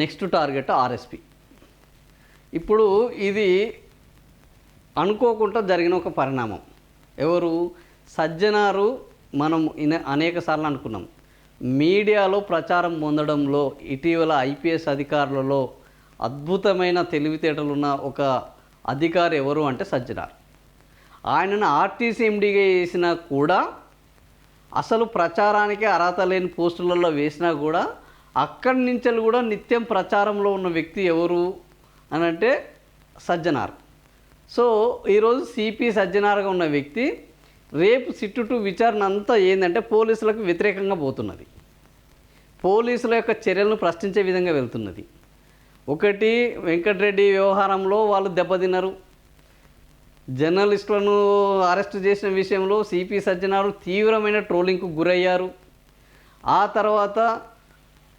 Next target RSP. ఇప్పుడు ఇది అనుకోకుండా జరిగిన ఒక పరిణామం. ఎవరు? సజ్జనారు. మనం అనేక సార్లు అనుకున్నాం, మీడియాలో ప్రచారం పొందడంలో ఇటీవల ఐపీఎస్ అధికారులలో అద్భుతమైన తెలివితేటలున్న ఒక అధికారి ఎవరు అంటే సజ్జనార్. ఆయనను ఆర్టీసీ ఎండీగా వేసినా కూడా, అసలు ప్రచారానికి అర్హత లేని పోస్టులలో వేసినా కూడా, అక్కడి నుంచి కూడా నిత్యం ప్రచారంలో ఉన్న వ్యక్తి ఎవరు అని అంటే సజ్జనార్. సో ఈరోజు సిపి సజ్జనార్గా ఉన్న వ్యక్తి రేపు సిట్టు విచారణ అంతా ఏంటంటే పోలీసులకు వ్యతిరేకంగా పోతున్నది, పోలీసుల యొక్క చర్యలను ప్రశ్నించే విధంగా వెళ్తున్నది. ఒకటి, వెంకటరెడ్డి వ్యవహారంలో వాళ్ళు దెబ్బతిన్నారు, జర్నలిస్టులను అరెస్ట్ చేసిన విషయంలో సిపి సజ్జనారు తీవ్రమైన ట్రోలింగ్కు గురయ్యారు. ఆ తర్వాత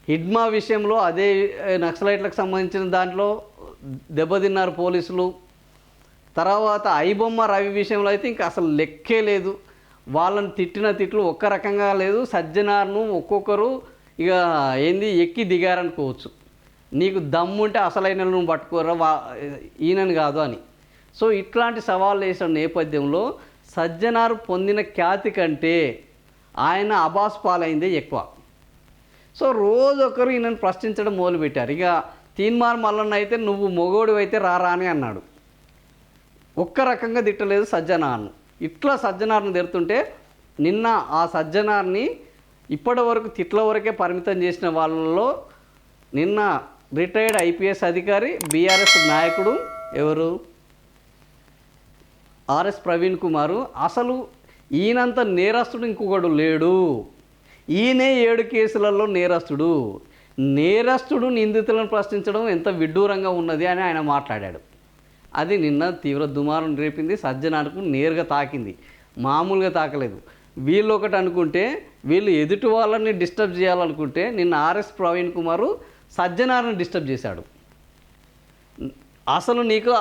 హిడ్మా విషయంలో అదే నక్సలైట్లకు సంబంధించిన దాంట్లో దెబ్బతిన్నారు పోలీసులు. తర్వాత ఐబొమ్మ రవి విషయంలో అయితే ఇంకా అసలు లెక్కే లేదు, వాళ్ళని తిట్టిన తిట్లు ఒక్క రకంగా లేదు. సజ్జనార్ను ఒక్కొక్కరు ఇక ఎక్కి దిగారనుకోవచ్చు. నీకు దమ్ముంటే అసలైన నువ్వు పట్టుకోరా, ఈయనని కాదు అని. సో ఇట్లాంటి సవాళ్ళు వేసిన నేపథ్యంలో సజ్జనారు పొందిన ఖ్యాతి కంటే ఆయన అబాస్ పాలైందే ఎక్కువ. సో రోజు ఒకరు ఈయనను ప్రశ్నించడం మొదలుపెట్టారు. ఇక తీన్మార్ మల్లన్న అయితే నువ్వు మొగోడు అయితే రారా అని అన్నాడు. ఒక్క రకంగా తిట్టలేదు సజ్జనార్ను. ఇట్లా సజ్జనార్ను తిడుతుంటే నిన్న ఆ సజ్జనార్ని ఇప్పటి వరకు తిట్ల వరకే పరిమితం చేసిన వాళ్ళలో నిన్న రిటైర్డ్ ఐపీఎస్ అధికారి బీఆర్ఎస్ నాయకుడు ఎవరు? ఆర్ఎస్ ప్రవీణ్ కుమారు. అసలు ఈయనంత నేరస్తుడు ఇంకొకడు లేడు, ఈయనే 7 కేసులలో నేరస్తుడు. నేరస్తుడు నిందితులను ప్రశ్నించడం ఎంత విడ్డూరంగా ఉన్నది అని ఆయన మాట్లాడాడు. అది నిన్న తీవ్ర దుమారం రేపింది. సజ్జనార్కు నేరుగా తాకింది, మామూలుగా తాకలేదు. వీళ్ళు ఒకటి అనుకుంటే, వీళ్ళు ఎదుటి వాళ్ళని డిస్టర్బ్ చేయాలనుకుంటే నిన్న ఆర్ఎస్ ప్రవీణ్ కుమారు సజ్జనార్ని డిస్టర్బ్ చేశాడు. అసలు నీకు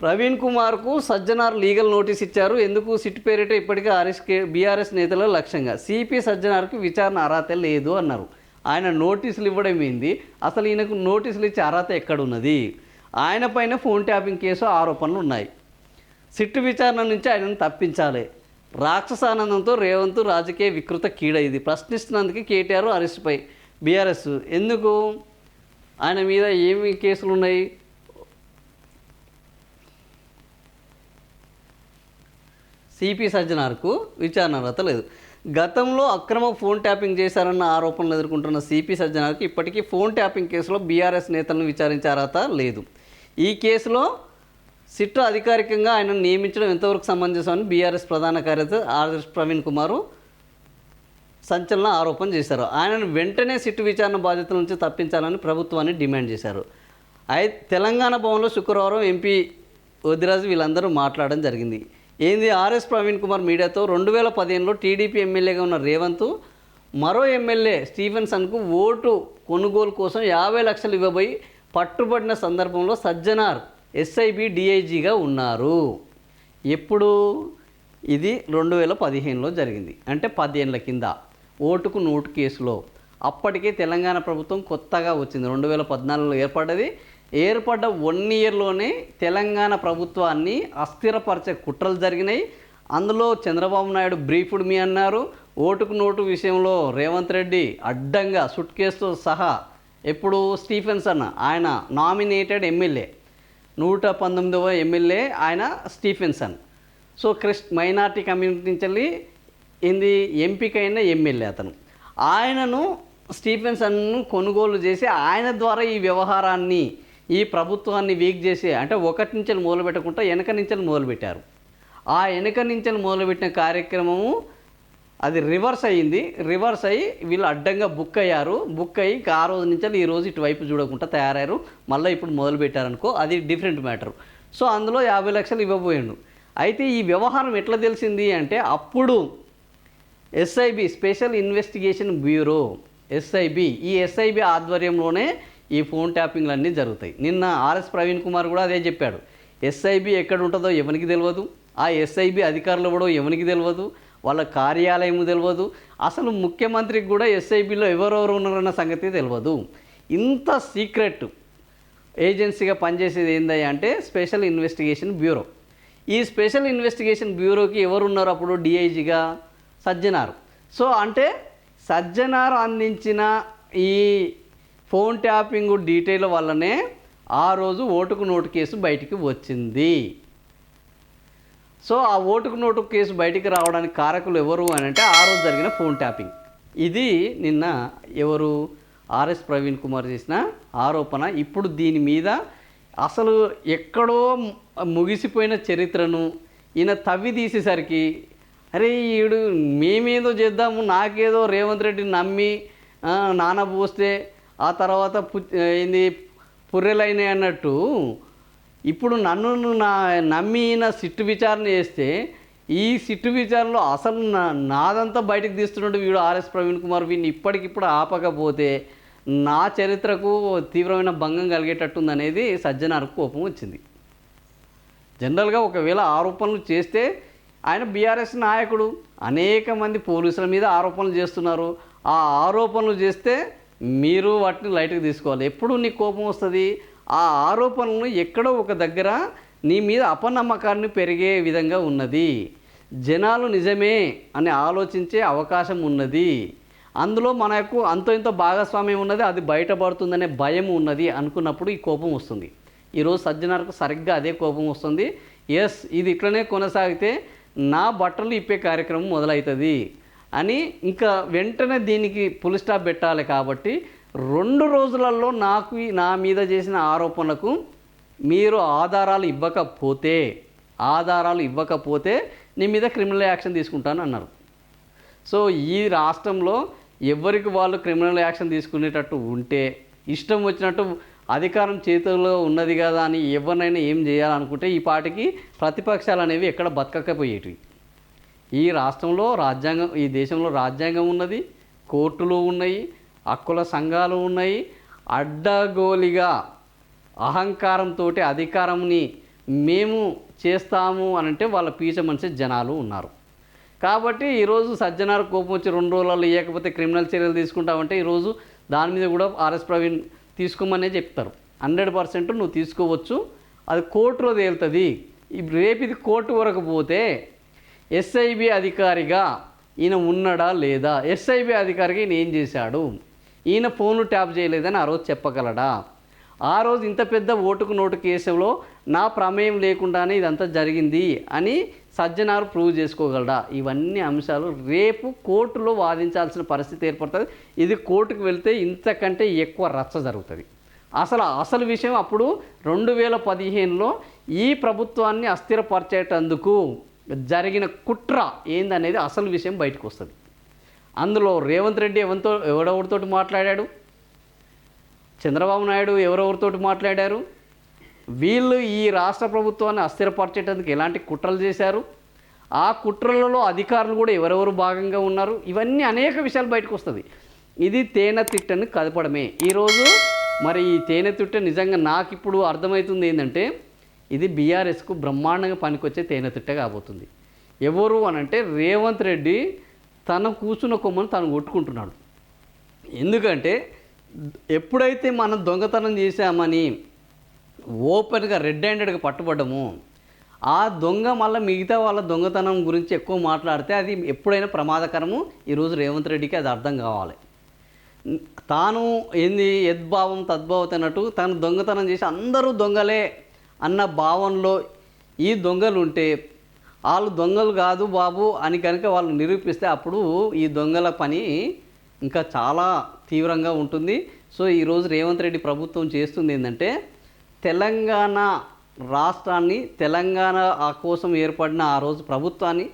ప్రవీణ్ కుమార్కు సజ్జనార్ లీగల్ నోటీస్ ఇచ్చారు. ఎందుకు? సిట్ పేరిట ఇప్పటికే బీఆర్ఎస్ నేతల లక్ష్యంగా సిపి సజ్జనార్కు విచారణ అర్హత లేదు అన్నారు. ఆయన నోటీసులు ఇవ్వడం ఏంది? అసలు ఈయనకు నోటీసులు ఇచ్చే అర్హత ఎక్కడున్నది? ఆయన పైన ఫోన్ ట్యాపింగ్ కేసు ఆరోపణలు ఉన్నాయి. సిట్టు విచారణ నుంచి ఆయనను తప్పించాలి. రాక్షసానందంతో రేవంత్ రాజకీయ వికృత కీడ ఇది. ప్రశ్నిస్తున్నందుకు కేటీఆర్ అరెస్టుపై బీఆర్ఎస్ ఎందుకు? ఆయన మీద ఏమి కేసులు ఉన్నాయి? సిపి సజ్జనార్కు విచారణ అర్హత లేదు. గతంలో అక్రమ ఫోన్ ట్యాపింగ్ చేశారన్న ఆరోపణలు ఎదుర్కొంటున్న సిపి సజ్జనార్కు ఇప్పటికీ ఫోన్ ట్యాపింగ్ కేసులో బీఆర్ఎస్ నేతలను విచారించే అర్హత లేదు. ఈ కేసులో సిట్టు అధికారికంగా ఆయనను నియమించడం ఎంతవరకు సమంజసమని బీఆర్ఎస్ ప్రధాన కార్యదర్శి ఆర్ఎస్ ప్రవీణ్ కుమారు సంచలన ఆరోపణ చేశారు. ఆయనను వెంటనే సిట్టు విచారణ బాధ్యతల నుంచి తప్పించాలని ప్రభుత్వాన్ని డిమాండ్ చేశారు. తెలంగాణ భవన్లో శుక్రవారం ఎంపీ వదిరాజు వీళ్ళందరూ మాట్లాడడం జరిగింది. ఏంది? ఆర్ఎస్ ప్రవీణ్ కుమార్ మీడియాతో 2015లో టీడీపీ ఎమ్మెల్యేగా ఉన్న రేవంత్ మరో ఎమ్మెల్యే స్టీఫెన్సన్కు ఓటు కొనుగోలు కోసం 50 లక్షలు ఇవ్వబోయి పట్టుబడిన సందర్భంలో సజ్జనార్ ఎస్ఐబి డిఐజీగా ఉన్నారు. ఎప్పుడు? ఇది 2015లో జరిగింది, అంటే 10 ఏళ్ల కింద. ఓటుకు నోటు కేసులో అప్పటికే తెలంగాణ ప్రభుత్వం కొత్తగా వచ్చింది, 2014లో ఏర్పడ్డ 1 ఇయర్లోనే తెలంగాణ ప్రభుత్వాన్ని అస్థిరపరిచే కుట్రలు జరిగినాయి. అందులో చంద్రబాబు నాయుడు బ్రీఫ్డ్ మీ అన్నారు. ఓటుకు నోటు విషయంలో రేవంత్ రెడ్డి అడ్డంగా సుట్ కేసుతో సహా ఎప్పుడు స్టీఫెన్సన్ ఆయన నామినేటెడ్ ఎమ్మెల్యే, 119వ ఎమ్మెల్యే ఆయన స్టీఫెన్సన్. సో మైనార్టీ కమ్యూనిటీ నుంచి ఏంది ఎంపికైన ఎమ్మెల్యే అతను. ఆయనను స్టీఫెన్సన్ను కొనుగోలు చేసి ఆయన ద్వారా ఈ వ్యవహారాన్ని ఈ ప్రభుత్వాన్ని వీక్ చేసి, అంటే ఒకటి నుంచి మొదలు పెట్టకుండా వెనక నుంచి మొదలుపెట్టారు. ఆ వెనక నుంచి మొదలుపెట్టిన కార్యక్రమము అది రివర్స్ అయ్యింది. రివర్స్ అయ్యి వీళ్ళు అడ్డంగా బుక్ అయ్యారు. బుక్ అయ్యి ఆ రోజు నుంచి ఈ రోజు ఇటువైపు చూడకుండా తయారయ్యారు. మళ్ళీ ఇప్పుడు మొదలుపెట్టారనుకో, అది డిఫరెంట్ మ్యాటర్. సో అందులో 50 లక్షలు ఇవ్వబోయాడు. అయితే ఈ వ్యవహారం ఎట్లా తెలిసింది అంటే, అప్పుడు SIB special investigation bureau SIB, ఈ ఎస్ఐబి ఆధ్వర్యంలోనే ఈ ఫోన్ ట్యాపింగ్లు అన్నీ జరుగుతాయి. నిన్న ఆర్ఎస్ ప్రవీణ్ కుమార్ కూడా అదే చెప్పాడు. ఎస్ఐబి ఎక్కడ ఉంటుందో ఎవరికి తెలియదు, ఆ ఎస్ఐబి అధికారులు కూడా ఎవరికి తెలియదు, వాళ్ళ కార్యాలయం తెలియదు, అసలు ముఖ్యమంత్రికి కూడా ఎస్ఐబిలో ఎవరెవరు ఉన్నారన్న సంగతి తెలియదు. ఇంత సీక్రెట్ ఏజెన్సీగా పనిచేసేది ఏందయ్యా అంటే స్పెషల్ ఇన్వెస్టిగేషన్ బ్యూరో. ఈ స్పెషల్ ఇన్వెస్టిగేషన్ బ్యూరోకి ఎవరు ఉన్నారు అప్పుడు? డిఐజీగా సజ్జనార్. సో అంటే సజ్జనార్ అందించిన ఈ ఫోన్ ట్యాపింగ్ డీటెయిల్ వల్లనే ఆ రోజు ఓటుకు నోటు కేసు బయటికి వచ్చింది. సో ఆ ఓటుకు నోటు కేసు బయటికి రావడానికి కారకులు ఎవరు అని అంటే ఆ రోజు జరిగిన ఫోన్ ట్యాపింగ్. ఇది నిన్న ఎవరు ఆర్ఎస్ ప్రవీణ్ కుమార్ చేసిన ఆరోపణ. ఇప్పుడు దీని మీద అసలు ఎక్కడో ముగిసిపోయిన చరిత్రను ఈయన తవ్వి తీసేసరికి అరే ఈడు మేమేదో చేద్దాము, నాకేదో రేవంత్ రెడ్డిని నమ్మి నానబోస్తే ఆ తర్వాత ఏంది పుర్రెలైనాయి అన్నట్టు ఇప్పుడు నన్ను నమ్మి ఈయన సిట్టు విచారణ చేస్తే ఈ సిట్టు విచారణలో అసలు నాదంతా బయటకు తీస్తున్నాడు వీడు ఆర్ఎస్ ప్రవీణ్ కుమార్. వీడిని ఇప్పటికిప్పుడు ఆపకపోతే నా చరిత్రకు తీవ్రమైన భంగం కలిగేటట్టుంది అనేది సజ్జనార్కు కోపం వచ్చింది. జనరల్గా ఒకవేళ ఆరోపణలు చేస్తే ఆయన బీఆర్ఎస్ నాయకుడు, అనేక మంది పోలీసుల మీద ఆరోపణలు చేస్తున్నారు. ఆ ఆరోపణలు చేస్తే మీరు వాటిని లైట్గా తీసుకోవాలి. ఎప్పుడు నీకు కోపం వస్తుంది? ఆ ఆరోపణలను ఎక్కడో ఒక దగ్గర నీ మీద అపనమ్మకాన్ని పెరిగే విధంగా ఉన్నది, జనాలు నిజమే అని ఆలోచించే అవకాశం ఉన్నది, అందులో మనకు అంతో ఇంతో భాగస్వామ్యం ఉన్నది, అది బయటపడుతుందనే భయం ఉన్నది అనుకున్నప్పుడు ఈ కోపం వస్తుంది. ఈరోజు సజ్జనార్కు సరిగ్గా అదే కోపం వస్తుంది. ఎస్, ఇది ఇట్లనే కొనసాగితే నా బట్టలు ఇప్పే కార్యక్రమం మొదలవుతుంది అని ఇంకా వెంటనే దీనికి ఫుల్ స్టాప్ పెట్టాలి. కాబట్టి 2 రోజులలో నా మీద చేసిన ఆరోపణలకు మీరు ఆధారాలు ఇవ్వకపోతే నీ మీద క్రిమినల్ యాక్షన్ తీసుకుంటాను అన్నారు. సో ఈ రాష్ట్రంలో ఎవరికి వాళ్ళు క్రిమినల్ యాక్షన్ తీసుకునేటట్టు ఉంటే, ఇష్టం వచ్చినట్టు అధికారం చేతుల్లో ఉన్నది కదా అని ఎవరినైనా ఏం చేయాలనుకుంటే ఈ పాటికి ప్రతిపక్షాలు అనేవి ఎక్కడ బతకకపోయేటివి. ఈ రాష్ట్రంలో రాజ్యాంగం, ఈ దేశంలో రాజ్యాంగం ఉన్నది, కోర్టులు ఉన్నాయి, హక్కుల సంఘాలు ఉన్నాయి. అడ్డగోలిగా అహంకారంతో అధికారంని మేము చేస్తాము అనంటే వాళ్ళ పీచ మనిషి జనాలు ఉన్నారు. కాబట్టి ఈరోజు సజ్జనార్ కోపం వచ్చి 2 రోజులలో ఇవ్వకపోతే క్రిమినల్ చర్యలు తీసుకుంటామంటే ఈరోజు దాని మీద కూడా ఆర్ఎస్ ప్రవీణ్ తీసుకోమనే చెప్తారు. 100% నువ్వు తీసుకోవచ్చు, అది కోర్టులో తేలుతుంది. రేపు ఇది కోర్టు వరకు పోతే ఎస్ఐబి అధికారిగా ఈయన ఉన్నాడా లేదా, ఎస్ఐబి అధికారిగా ఈయన ఏం చేశాడు, ఈయన ఫోన్లు ట్యాప్ చేయలేదని ఆ రోజు చెప్పగలడా, ఆ రోజు ఇంత పెద్ద ఓటుకు నోటు కేసులో నా ప్రమేయం లేకుండానే ఇదంతా జరిగింది అని సజ్జనార్ ప్రూవ్ చేసుకోగలడా? ఇవన్నీ అంశాలు రేపు కోర్టులో వాదించాల్సిన పరిస్థితి ఏర్పడుతుంది. ఇది కోర్టుకు వెళ్తే ఇంతకంటే ఎక్కువ రచ్చ జరుగుతుంది. అసలు విషయం అప్పుడు 2015లో ఈ ప్రభుత్వాన్ని అస్థిరపరిచేటందుకు జరిగిన కుట్ర ఏందనేది అసలు విషయం బయటకు వస్తుంది. అందులో రేవంత్ రెడ్డి ఎవరెవరితోటి మాట్లాడాడు, చంద్రబాబు నాయుడు ఎవరెవరితోటి మాట్లాడారు, వీళ్ళు ఈ రాష్ట్ర ప్రభుత్వాన్ని అస్థిరపరిచేటందుకు ఎలాంటి కుట్రలు చేశారు, ఆ కుట్రలలో అధికారులు కూడా ఎవరెవరు భాగంగా ఉన్నారు, ఇవన్నీ అనేక విషయాలు బయటకు వస్తుంది. ఇది తేనె తిట్టని కదపడమే. ఈరోజు మరి ఈ తేనె తిట్ట నిజంగా నాకు ఇప్పుడు అర్థమవుతుంది ఏంటంటే ఇది బీఆర్ఎస్కు బ్రహ్మాండంగా పనికొచ్చే తేనె తిట్ట కాబోతుంది. ఎవరు అనంటే రేవంత్ రెడ్డి తన కూర్చున్న కొమ్మను తను కొట్టుకుంటున్నాడు. ఎందుకంటే ఎప్పుడైతే మనం దొంగతనం చేశామని ఓపెన్గా రెడ్ హ్యాండెడ్గా పట్టుబడ్డము, ఆ దొంగ మళ్ళీ మిగతా వాళ్ళ దొంగతనం గురించి ఎక్కువ మాట్లాడితే అది ఎప్పుడైనా ప్రమాదకరము. ఈరోజు రేవంత్ రెడ్డికి అది అర్థం కావాలి. తాను ఏంది యద్భావం తద్భావత అన్నట్టు తను దొంగతనం చేసి అందరూ దొంగలే అన్న భావనలో ఈ దొంగలు ఉంటే వాళ్ళు దొంగలు కాదు బాబు అని కనుక వాళ్ళు నిరూపిస్తే అప్పుడు ఈ దొంగల పని ఇంకా చాలా తీవ్రంగా ఉంటుంది. సో ఈరోజు రేవంత్ రెడ్డి ప్రభుత్వం చేస్తుంది ఏంటంటే తెలంగాణ రాష్ట్రాన్ని, తెలంగాణ కోసం ఏర్పడిన ఆ రోజు ప్రభుత్వాన్ని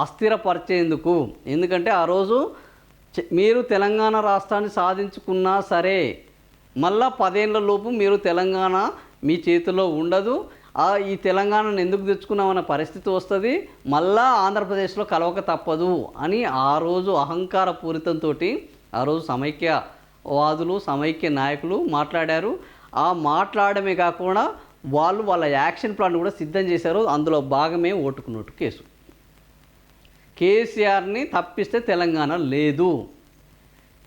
అస్థిరపరిచేందుకు, ఎందుకంటే ఆ రోజు మీరు తెలంగాణ రాష్ట్రాన్ని సాధించుకున్నా సరే మళ్ళా 10 ఏళ్ల లోపు మీరు తెలంగాణ మీ చేతిలో ఉండదు, ఈ తెలంగాణను ఎందుకు తెచ్చుకున్నామన్న పరిస్థితి వస్తుంది, మళ్ళా ఆంధ్రప్రదేశ్లో కలవక తప్పదు అని ఆ రోజు అహంకార పూరితంతో ఆ రోజు సమైక్యవాదులు, సమైక్య నాయకులు మాట్లాడారు. ఆ మాట్లాడమే కాకుండా వాళ్ళ యాక్షన్ ప్లాన్ కూడా సిద్ధం చేశారు. అందులో భాగమే ఓటుకు నోటు కేసు. కేసీఆర్ని తప్పిస్తే తెలంగాణ లేదు,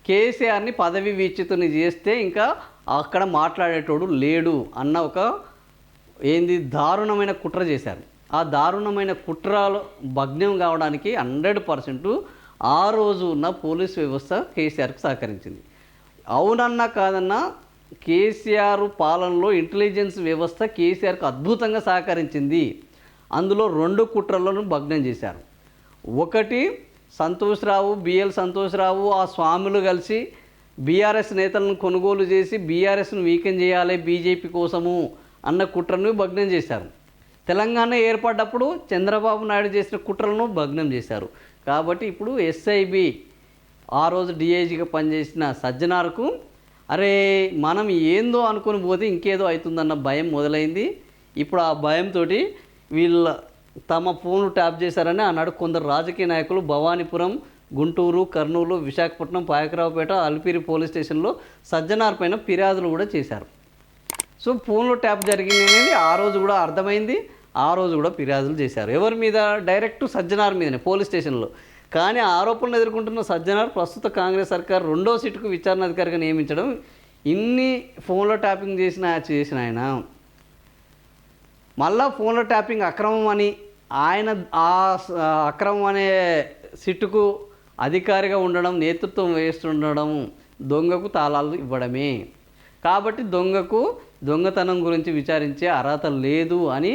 కేసీఆర్ని పదవి విచ్యుతుని చేస్తే ఇంకా అక్కడ మాట్లాడేటోడు లేడు అన్న ఒక దారుణమైన కుట్ర చేశారు. ఆ దారుణమైన కుట్రలో భగ్నం కావడానికి 100% ఆ రోజు ఉన్న పోలీస్ వ్యవస్థ కేసీఆర్కి సహకరించింది. అవునన్నా కాదన్నా కేసీఆర్ పాలనలో ఇంటెలిజెన్స్ వ్యవస్థ కేసీఆర్కి అద్భుతంగా సహకరించింది. అందులో 2 కుట్రలను భగ్నం చేశారు. ఒకటి సంతోష్రావు, బిఎల్ సంతోష్రావు ఆ స్వాములు కలిసి బీఆర్ఎస్ నేతలను కొనుగోలు చేసి బీఆర్ఎస్ను వీకెన్ చేయాలి బీజేపీ కోసము అన్న కుట్రను భగ్నం చేశారు. తెలంగాణ ఏర్పడ్డప్పుడు చంద్రబాబు నాయుడు చేసిన కుట్రలను భగ్నం చేశారు. కాబట్టి ఇప్పుడు ఎస్ఐబి ఆ రోజు డిఐజీగా పనిచేసిన సజ్జనార్కు అరే మనం ఏందో అనుకుని పోతే ఇంకేదో అవుతుందన్న భయం మొదలైంది. ఇప్పుడు ఆ భయంతో వీళ్ళ తమ ఫోన్లు ట్యాప్ చేశారని ఆనాడు కొందరు రాజకీయ నాయకులు భవానీపురం, గుంటూరు, కర్నూలు, విశాఖపట్నం, పాయకరావుపేట, అలిపిరి పోలీస్ స్టేషన్లో సజ్జనార్ పైన ఫిర్యాదులు కూడా చేశారు. సో ఫోన్లో ట్యాప్ జరిగింది అనేది ఆ రోజు కూడా అర్థమైంది. ఆ రోజు కూడా ఫిర్యాదులు చేశారు. ఎవరి మీద? డైరెక్ట్ సజ్జనార్ మీదనే పోలీస్ స్టేషన్లో. కానీ ఆరోపణలు ఎదుర్కొంటున్న సజ్జనార్ ప్రస్తుత కాంగ్రెస్ సర్కార్ 2వ సీటుకు విచారణ అధికారిగా నియమించడం, ఇన్ని ఫోన్లో ట్యాపింగ్ చేసిన ఆయన మళ్ళా ఫోన్లో ట్యాపింగ్ అక్రమం అని ఆయన ఆ అక్రమం అనే సిట్టుకు అధికారిగా ఉండడం, నేతృత్వం వేస్తుండడం, దొంగకు తాళాలు ఇవ్వడమే. కాబట్టి దొంగతనం గురించి విచారించే అర్హత లేదు అని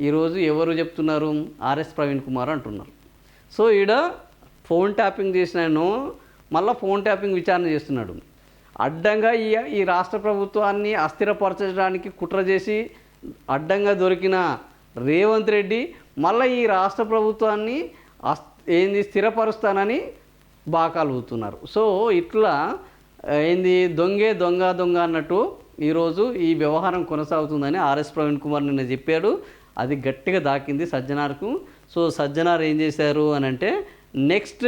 ఈరోజు ఎవరు చెప్తున్నారు? ఆర్ఎస్ ప్రవీణ్ కుమార్ అంటున్నారు. సో ఈడ ఫోన్ ట్యాపింగ్ చేసినాను మళ్ళీ ఫోన్ ట్యాపింగ్ విచారణ చేస్తున్నాడు. అడ్డంగా ఈ రాష్ట్ర ప్రభుత్వాన్ని అస్థిరపరచడానికి కుట్ర చేసి అడ్డంగా రేవంత్ రెడ్డి మళ్ళీ ఈ రాష్ట్ర ప్రభుత్వాన్ని స్థిరపరుస్తానని బాకాలు ఊతున్నారు. సో ఇట్లా దొంగ అన్నట్టు ఈరోజు ఈ వ్యవహారం కొనసాగుతుందని ఆర్ఎస్ ప్రవీణ్ కుమార్ నిన్న చెప్పాడు. అది గట్టిగా దాకింది సజ్జనార్కు. సో సజ్జనార్ ఏం చేశారు అని అంటే నెక్స్ట్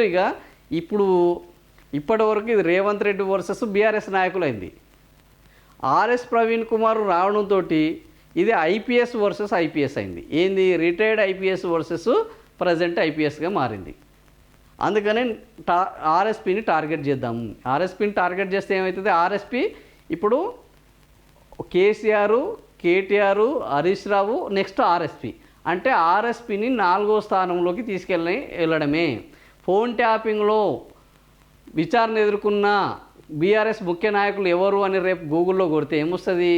ఇప్పటివరకు ఇది రేవంత్ రెడ్డి వర్సెస్ బీఆర్ఎస్ నాయకులైంది. ఆర్ఎస్ ప్రవీణ్ కుమార్ రావడంతో ఇది ఐపీఎస్ వర్సెస్ ఐపీఎస్ అయింది. రిటైర్డ్ ఐపీఎస్ వర్సెస్ ప్రజెంట్ ఐపీఎస్గా మారింది. అందుకనే ఆర్ఎస్పీని టార్గెట్ చేద్దాము. ఆర్ఎస్పీని టార్గెట్ చేస్తే ఏమవుతుంది? ఆర్ఎస్పీ ఇప్పుడు కేసీఆర్, కేటీఆర్, హరీష్ రావు, నెక్స్ట్ ఆర్ఎస్పీ అంటే ఆర్ఎస్పీని 4వ స్థానంలోకి వెళ్ళడమే. ఫోన్ ట్యాపింగ్లో విచారణ ఎదుర్కొన్న బీఆర్ఎస్ ముఖ్య నాయకులు ఎవరు అని రేపు గూగుల్లో కొడితే ఏమొస్తుంది?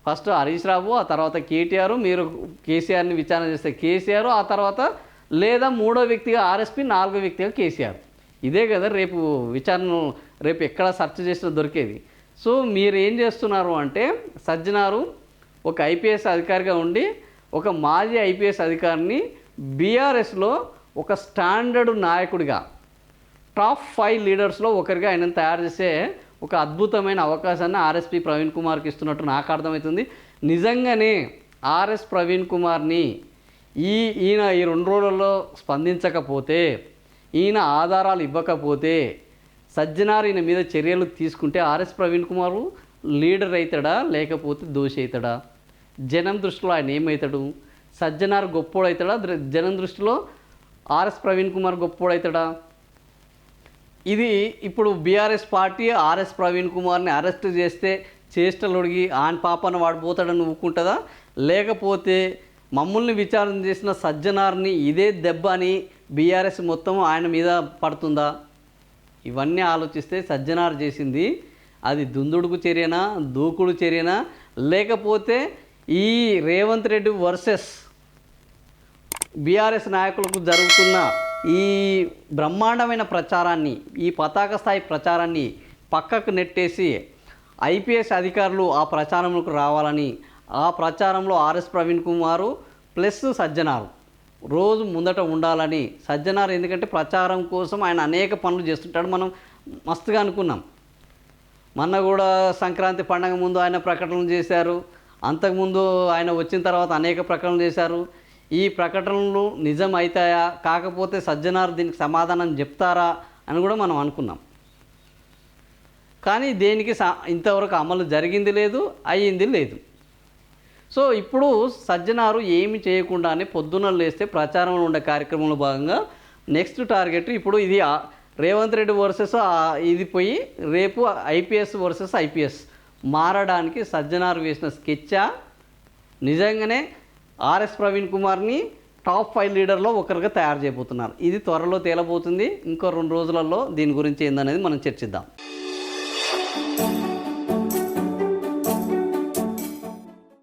ఫస్ట్ హరీష్ రావు, ఆ తర్వాత కేటీఆర్, మీరు కేసీఆర్ని విచారణ చేస్తే కేసీఆర్, ఆ తర్వాత లేదా 3వ వ్యక్తిగా ఆర్ఎస్పీ, 4వ వ్యక్తిగా కేసీఆర్. ఇదే కదా రేపు విచారణ రేపు ఎక్కడ సెర్చ్ చేసినా దొరికేది. సో మీరు ఏం చేస్తున్నారు అంటే సజ్జనారు ఒక ఐపీఎస్ అధికారిగా ఉండి ఒక మాజీ ఐపీఎస్ అధికారిని బీఆర్ఎస్లో ఒక స్టాండర్డ్ నాయకుడిగా టాప్ 5 లీడర్స్లో ఒకరిగా ఆయనను తయారు చేసే ఒక అద్భుతమైన అవకాశాన్ని ఆర్ఎస్పీ ప్రవీణ్ కుమార్కి ఇస్తున్నట్టు నాకు అర్థమవుతుంది. నిజంగానే ఆర్ఎస్ ప్రవీణ్ కుమార్ని ఈయన ఈ 2 రోజుల్లో స్పందించకపోతే, ఈయన ఆధారాలు ఇవ్వకపోతే, సజ్జనార్ ఈయన మీద చర్యలు తీసుకుంటే ఆర్ఎస్ ప్రవీణ్ కుమార్ లీడర్ అవుతాడా లేకపోతే దోషి అవుతాడా? జనం దృష్టిలో ఆయన ఏమవుతాడు? సజ్జనార్ గొప్పోడవుతాడా? జనం దృష్టిలో ఆర్ఎస్ ప్రవీణ్ కుమార్ గొప్పోడవుతాడా? ఇది ఇప్పుడు బీఆర్ఎస్ పార్టీ ఆర్ఎస్ ప్రవీణ్ కుమార్ని అరెస్ట్ చేస్తే చేష్టలొడిగి ఆయన పాపన వాడిపోతాడని ఊకుంటుందా? లేకపోతే మమ్మల్ని విచారణ చేసిన సజ్జనార్ని ఇదే దెబ్బ అని బీఆర్ఎస్ మొత్తం ఆయన మీద పడుతుందా? ఇవన్నీ ఆలోచిస్తే సజ్జనార్ చేసింది అది దుందుడుకు చర్యనా, దూకుడు చర్యనా, లేకపోతే ఈ రేవంత్ రెడ్డి వర్సెస్ బీఆర్ఎస్ నాయకులకు జరుగుతున్న ఈ బ్రహ్మాండమైన ప్రచారాన్ని, ఈ పతాక స్థాయి ప్రచారాన్ని పక్కకు నెట్టేసి ఐపీఎస్ అధికారులు ఆ ప్రచారంలోకి రావాలని, ఆ ప్రచారంలో ఆర్ఎస్ ప్రవీణ్ కుమారు ప్లస్ సజ్జనారు రోజు ముందట ఉండాలని. సజ్జనారు ఎందుకంటే ప్రచారం కోసం ఆయన అనేక పనులు చేస్తుంటాడు. మనం మస్తుగా అనుకున్నాం. మొన్న కూడా సంక్రాంతి పండగ ముందు ఆయన ప్రకటనలు చేశారు. అంతకుముందు ఆయన వచ్చిన తర్వాత అనేక ప్రకటనలు చేశారు. ఈ ప్రకటనలు నిజం అవుతాయా, కాకపోతే సజ్జనారు దీనికి సమాధానం చెప్తారా అని కూడా మనం అనుకున్నాం. కానీ దేనికి ఇంతవరకు అమలు జరిగింది లేదు, అయ్యింది లేదు. సో ఇప్పుడు సజ్జనారు ఏమి చేయకుండానే పొద్దున్న లేస్తే ప్రచారంలో ఉండే కార్యక్రమంలో భాగంగా నెక్స్ట్ టార్గెట్ ఇప్పుడు ఇది రేవంత్ రెడ్డి వర్సెస్ ఇది పోయి రేపు ఐపీఎస్ వర్సెస్ ఐపీఎస్ మారడానికి సజ్జనార్ వేసిన స్కెచ్చా, నిజంగానే ఆర్ఎస్ ప్రవీణ్ కుమార్ని టాప్ 5 లీడర్లో ఒకరుగా తయారు చేయబోతున్నారు. ఇది త్వరలో తేలబోతుంది. ఇంకో 2 రోజులలో దీని గురించి ఏందనేది మనం చర్చిద్దాం.